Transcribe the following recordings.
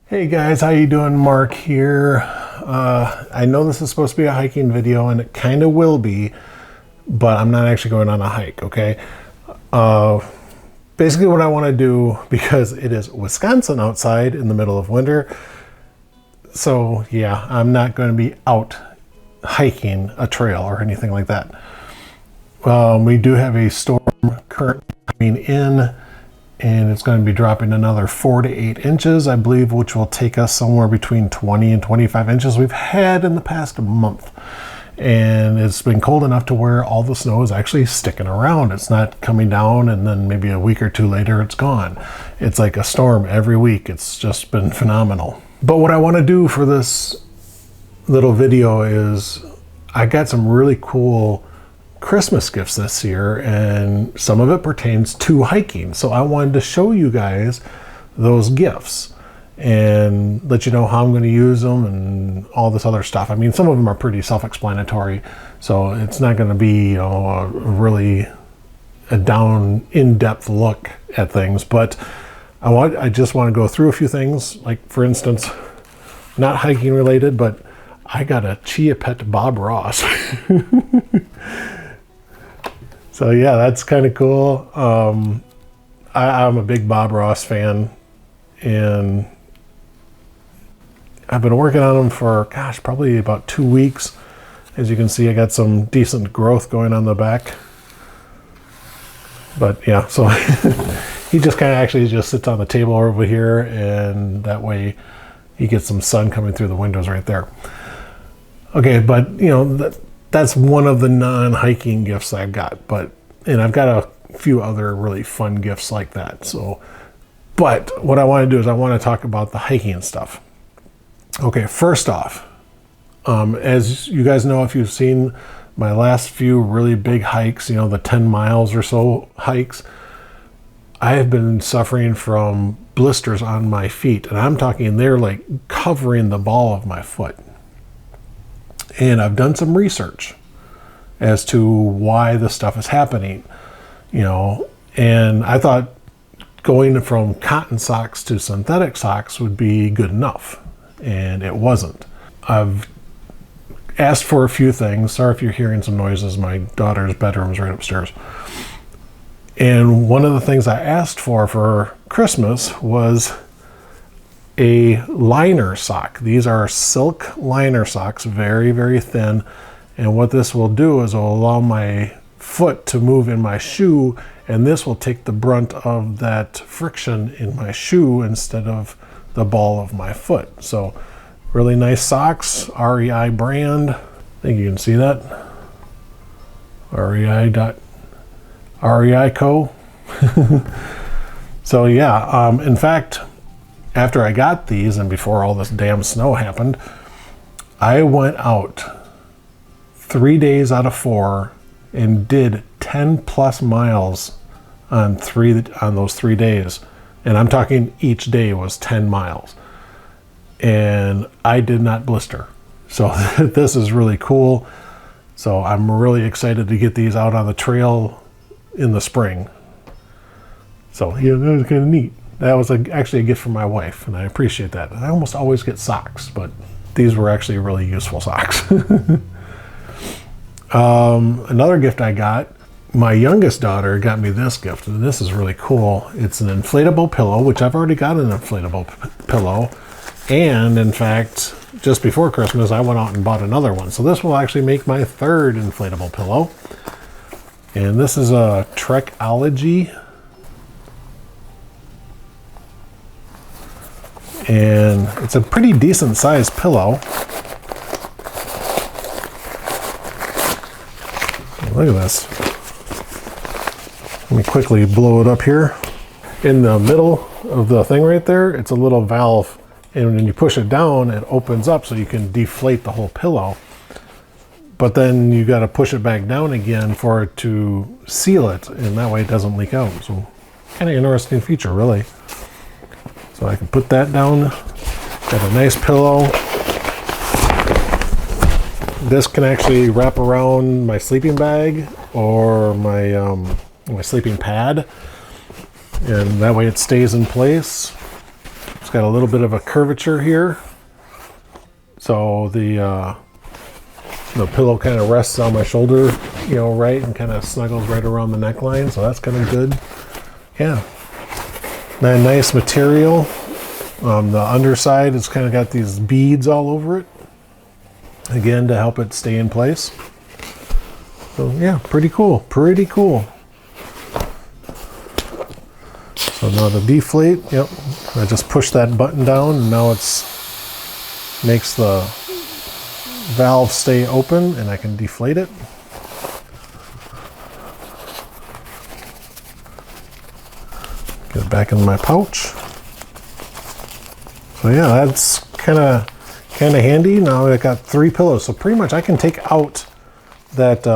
Hey guys, how you doing? Mark here. I know this is supposed to be a hiking video, and it kind of will be, but I'm not actually going on a hike, okay? Basically what I want to do, because it is Wisconsin outside in the middle of winter, so yeah, I'm not going to be out hiking a trail or anything like that. We do have a storm currently coming in, and it's going to be dropping another 4 to 8 inches, I believe, which will take us somewhere between 20 and 25 inches we've had in the past month. And it's been cold enough to where all the snow is actually sticking around. It's not coming down and then maybe a week or two later it's gone. It's like a storm every week. It's just been phenomenal. But what I want to do for this little video is I got some really cool Christmas gifts this year, and some of it pertains to hiking. So I wanted to show you guys those gifts and let you know how I'm going to use them and all this other stuff. I mean, some of them are pretty self-explanatory, so it's not going to be, you know, a really in-depth look at things, but I just want to go through a few things. Like, for instance, not hiking related, but I got a Chia Pet Bob Ross. So yeah, that's kind of cool. I'm a big Bob Ross fan, and I've been working on them for, gosh, probably about 2 weeks. As you can see, I got some decent growth going on the back. But yeah, so he just kind of actually just sits on the table over here, and that way he gets some sun coming through the windows right there. Okay, but you know, that's one of the non-hiking gifts I've got, and I've got a few other really fun gifts like that. So, but what I want to do is I want to talk about the hiking stuff. Okay, first off, as you guys know, if you've seen my last few really big hikes, you know, the 10 miles or so hikes, I have been suffering from blisters on my feet, and I'm talking they're like covering the ball of my foot. And I've done some research as to why this stuff is happening, you know, and I thought going from cotton socks to synthetic socks would be good enough, and it wasn't. I've asked for a few things. Sorry if you're hearing some noises. My daughter's bedroom is right upstairs. And one of the things I asked for Christmas was a liner sock. These are silk liner socks, very, very thin. And what this will do is it will allow my foot to move in my shoe, and this will take the brunt of that friction in my shoe instead of the ball of my foot. So really nice socks, REI brand. I think you can see that. REI Co. So yeah, in fact, after I got these and before all this damn snow happened, I went out 3 days out of 4 and did 10 plus miles on those 3 days. And I'm talking each day was 10 miles. And I did not blister. So this is really cool. So I'm really excited to get these out on the trail in the spring. So yeah, that was kind of neat. That was actually a gift from my wife, and I appreciate that. I almost always get socks, but these were actually really useful socks. Another gift I got, my youngest daughter got me this gift, and this is really cool. It's an inflatable pillow, which I've already got an inflatable pillow. And in fact, just before Christmas, I went out and bought another one. So this will actually make my third inflatable pillow. And this is a Trekology. And it's a pretty decent sized pillow. Look at this. Let me quickly blow it up here. In the middle of the thing right there, it's a little valve, and when you push it down, it opens up so you can deflate the whole pillow. But then you got to push it back down again for it to seal it, and that way it doesn't leak out. So kind of interesting feature, really. So I can put that down. Got a nice pillow. This can actually wrap around my sleeping bag or my sleeping pad, and that way it stays in place. It's got a little bit of a curvature here. So the pillow kind of rests on my shoulder, you know, right, and kind of snuggles right around the neckline. So that's kind of good. Yeah. That nice material. The underside has kind of got these beads all over it. Again, to help it stay in place. So yeah, pretty cool. Pretty cool. So now to deflate, yep, I just push that button down and now makes the valve stay open and I can deflate it. Get it back in my pouch. So yeah, that's kind of handy. Now I got 3 pillows, so pretty much I can take out that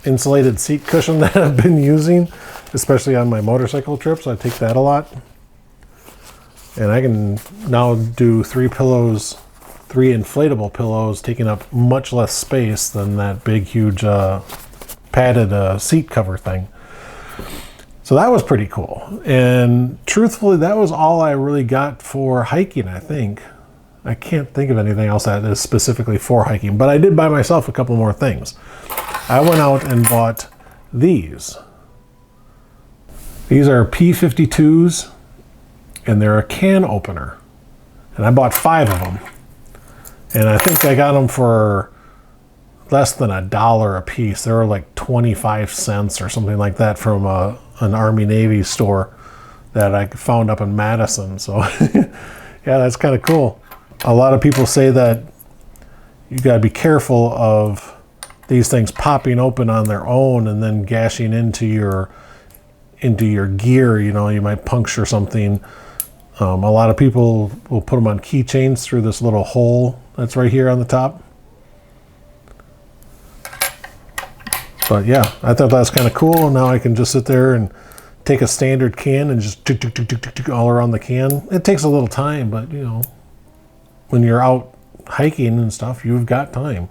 insulated seat cushion that I've been using, especially on my motorcycle trips. I take that a lot. And I can now do 3 pillows, 3 inflatable pillows, taking up much less space than that big, huge padded seat cover thing. So that was pretty cool. And truthfully, that was all I really got for hiking, I think. I can't think of anything else that is specifically for hiking, but I did buy myself a couple more things. I went out and bought these. These are P52s, and they're a can opener. And I bought 5 of them. And I think I got them for less than $1 a piece. They were like 25 cents or something like that from an Army Navy store that I found up in Madison. So yeah, that's kind of cool. A lot of people say that you got to be careful of these things popping open on their own and then gashing into your gear. You know, you might puncture something. A lot of people will put them on keychains through this little hole that's right here on the top. But yeah, I thought that was kind of cool. And now I can just sit there and take a standard can and just tick, tick, tick, tick, tick, tick, all around the can. It takes a little time, but you know, when you're out hiking and stuff, you've got time.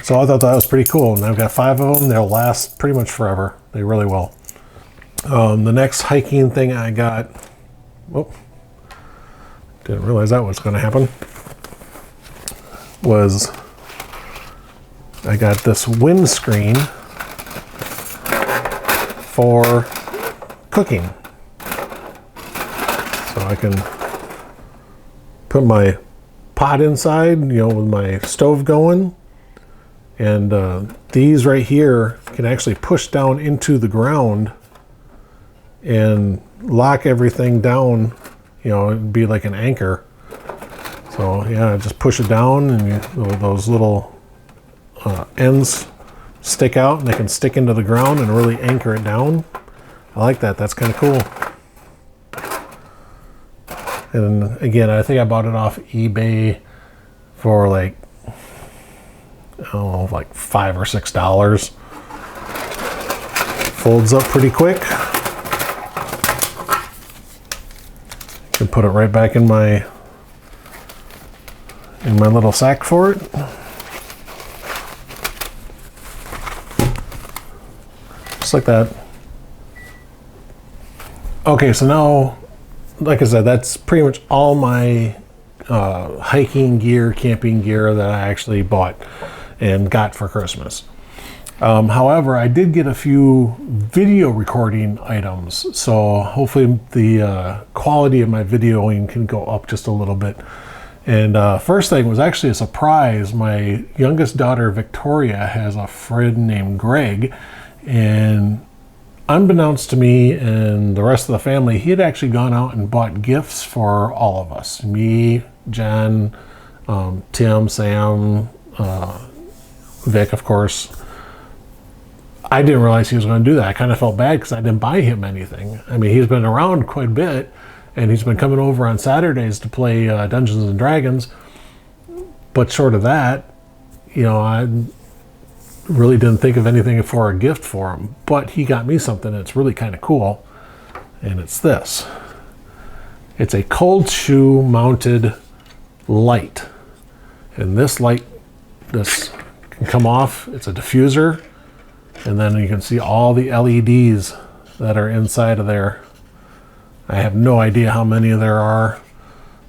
So I thought that was pretty cool. And I've got 5 of them. They'll last pretty much forever. They really will. The next hiking thing I got, oh, didn't realize that was going to happen, was I got this windscreen for cooking. So I can put my pot inside, you know, with my stove going. And these right here can actually push down into the ground and lock everything down, you know, it'd be like an anchor. So yeah, just push it down and those little ends stick out and they can stick into the ground and really anchor it down. I like that. That's kind of cool. And again, I think I bought it off eBay for like, I don't know, like $5 or $6. Folds up pretty quick. Can put it right back in my little sack for it. Just like that. Okay, so now, like I said, that's pretty much all my hiking gear, camping gear that I actually bought and got for Christmas. However, I did get a few video recording items, so hopefully the quality of my videoing can go up just a little bit. And first thing was actually a surprise. My youngest daughter, Victoria, has a friend named Greg, and unbeknownst to me and the rest of the family, he had actually gone out and bought gifts for all of us. Me, Jen, Tim, Sam, Vic, of course. I didn't realize he was going to do that. I kind of felt bad because I didn't buy him anything. I mean, he's been around quite a bit, and he's been coming over on Saturdays to play Dungeons and Dragons. But short of that, you know, I really didn't think of anything for a gift for him. But he got me something that's really kind of cool, and it's this. It's a cold shoe mounted light. And this light, this can come off. It's a diffuser. And then you can see all the LEDs that are inside of there. I have no idea how many there are.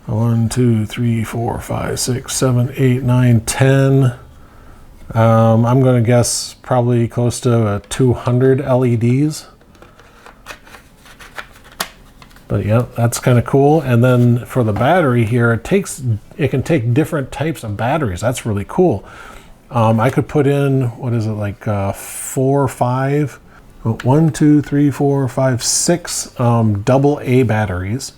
1, 2, 3, 4, 5, 6, 7, 8, 9, 10. I'm going to guess probably close to 200 LEDs. But yeah, that's kind of cool. And then for the battery here, it can take different types of batteries. That's really cool. I could put in, what is it, like 4 or 5, 1, 2, 3, 4, 5, 6 AA batteries.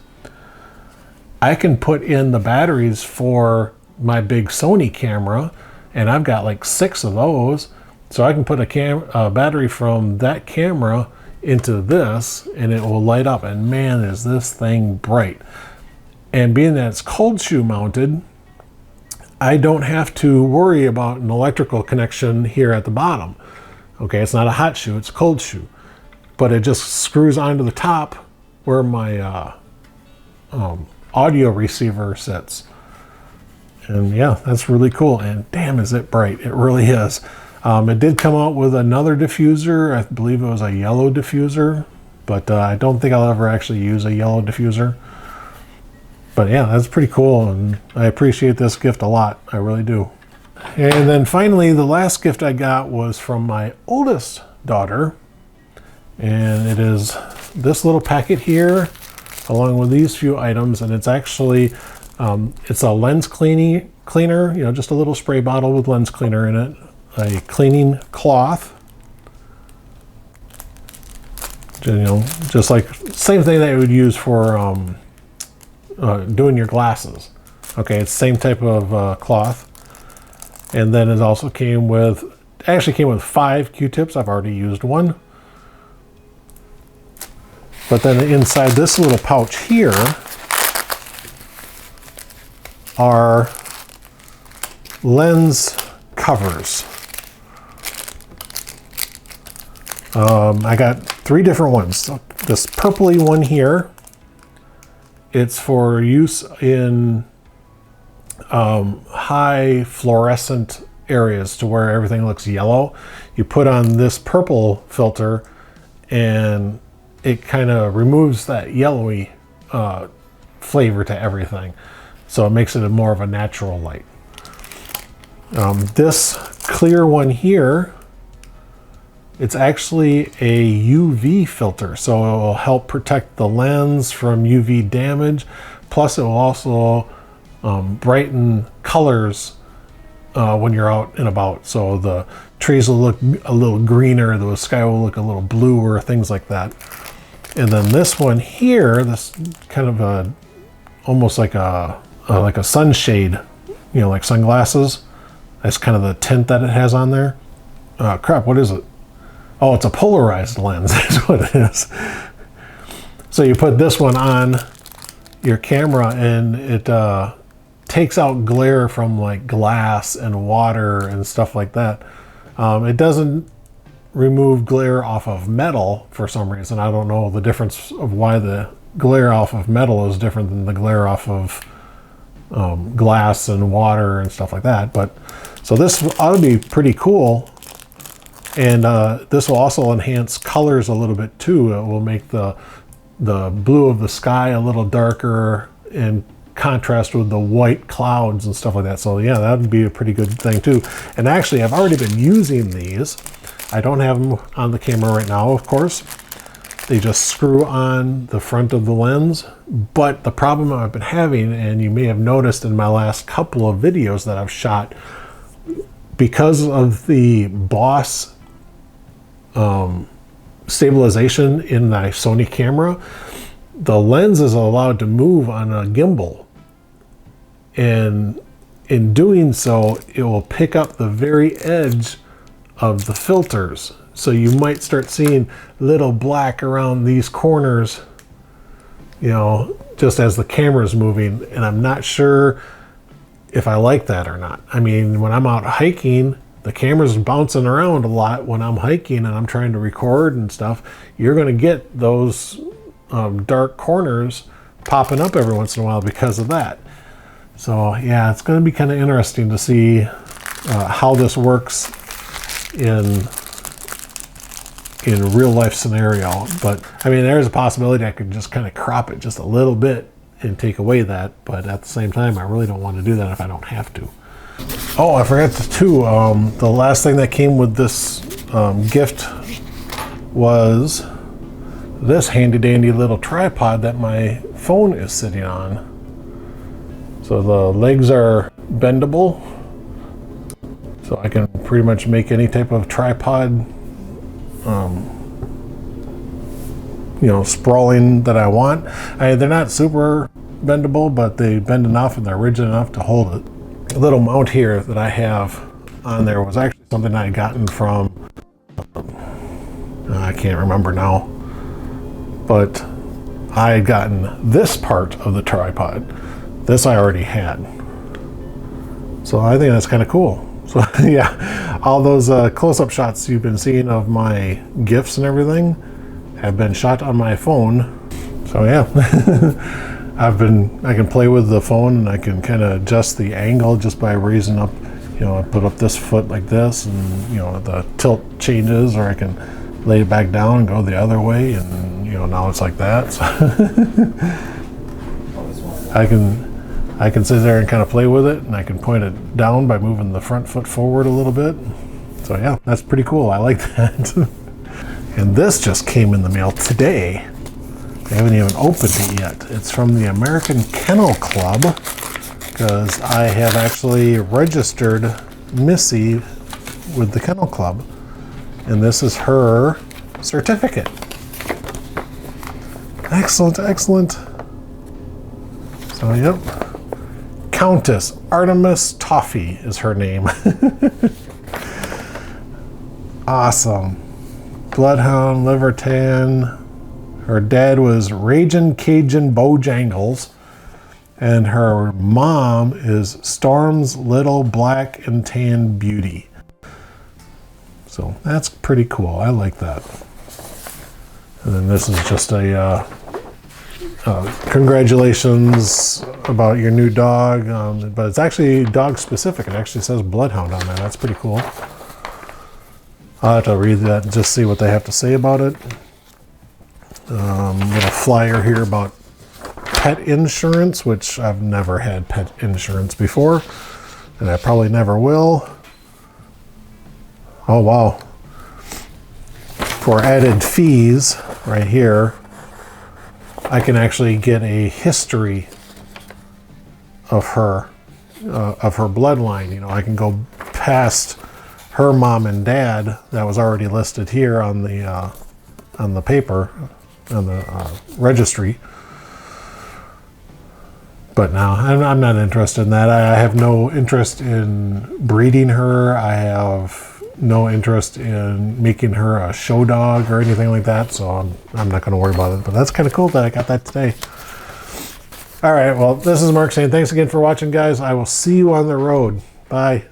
I can put in the batteries for my big Sony camera, and I've got like 6 of those. So I can put a battery from that camera into this, and it will light up. And man, is this thing bright. And being that it's cold shoe mounted, I don't have to worry about an electrical connection here at the bottom. Okay, it's not a hot shoe, it's a cold shoe. But it just screws onto the top where my audio receiver sits. And yeah, that's really cool. And damn, is it bright. It really is. It did come out with another diffuser. I believe it was a yellow diffuser, but I don't think I'll ever actually use a yellow diffuser. But yeah, that's pretty cool, and I appreciate this gift a lot. I really do. And then finally, the last gift I got was from my oldest daughter, and it is this little packet here, along with these few items, and it's actually it's a lens cleaner, you know, just a little spray bottle with lens cleaner in it, a cleaning cloth, you know, just like same thing that you would use for doing your glasses. Okay, it's the same type of cloth. And then it also came with, actually came with 5 Q-tips. I've already used one. But then inside this little pouch here are lens covers. I got 3 different ones. This purpley one here, it's for use in high fluorescent areas to where everything looks yellow. You put on this purple filter and it kind of removes that yellowy flavor to everything. So it makes it more of a natural light. This clear one here, it's actually a UV filter, so it will help protect the lens from UV damage. Plus it will also brighten colors when you're out and about. So the trees will look a little greener, the sky will look a little bluer, things like that. And then this one here, this kind of a, almost like a sunshade, you know, like sunglasses. That's kind of the tint that it has on there. Crap, what is it? Oh, it's a polarized lens, that's what it is. So you put this one on your camera and it takes out glare from like glass and water and stuff like that. It doesn't remove glare off of metal for some reason. I don't know the difference of why the glare off of metal is different than the glare off of glass and water and stuff like that. But so this ought to be pretty cool. And this will also enhance colors a little bit too. It will make the blue of the sky a little darker in contrast with the white clouds and stuff like that. So yeah, that would be a pretty good thing too. And actually, I've already been using these. I don't have them on the camera right now, of course. They just screw on the front of the lens. But the problem I've been having, and you may have noticed in my last couple of videos that I've shot, because of the Boss stabilization in my Sony camera, the lens is allowed to move on a gimbal. And in doing so, it will pick up the very edge of the filters. So you might start seeing little black around these corners, you know, just as the camera's moving. And I'm not sure if I like that or not. I mean, when I'm out hiking, the camera's bouncing around a lot when I'm hiking and I'm trying to record and stuff. You're going to get those dark corners popping up every once in a while because of that. So yeah, it's going to be kind of interesting to see how this works in in real life scenario. But I mean, there's a possibility I could just kind of crop it just a little bit and take away that. But at the same time, I really don't want to do that if I don't have to. Oh, I forgot too. The last thing that came with this gift was this handy dandy little tripod that my phone is sitting on. So the legs are bendable, so I can pretty much make any type of tripod, sprawling that I want. They're not super bendable, but they bend enough and they're rigid enough to hold it. The little mount here that I have on there was actually something I had gotten from, I can't remember now, but I had gotten this part of the tripod. This I already had. So I think that's kind of cool. So yeah, all those close-up shots you've been seeing of my gifts and everything have been shot on my phone. So yeah, I can play with the phone and I can kind of adjust the angle just by raising up, I put up this foot like this and, the tilt changes, or I can lay it back down and go the other way, and, now it's like that. So I can sit there and kind of play with it, and I can point it down by moving the front foot forward a little bit. So yeah, that's pretty cool. I like that. And this just came in the mail today. I haven't even opened it yet. It's from the American Kennel Club, because I have actually registered Missy with the Kennel Club. And this is her certificate. Excellent, excellent. So yep. Countess Artemis Toffee is her name. Awesome. Bloodhound, liver tan. Her dad was Ragin' Cajun Bojangles, and her mom is Storm's Little Black and Tan Beauty. So that's pretty cool. I like that. And then this is just a congratulations about your new dog, but it's actually dog specific. It actually says Bloodhound on there. That's pretty cool. I'll have to read that and just see what they have to say about it. Little flyer here about pet insurance, which I've never had pet insurance before, and I probably never will. Oh wow. For added fees, right here, I can actually get a history of her bloodline. I can go past her mom and dad that was already listed here on the paper, on the registry. But no, I'm not interested in that. I have no interest in breeding her. I have no interest in making her a show dog or anything like that, so I'm not going to worry about it. But that's kind of cool that I got that today. All right, well, this is Mark saying thanks again for watching, guys. I will see you on the road. Bye.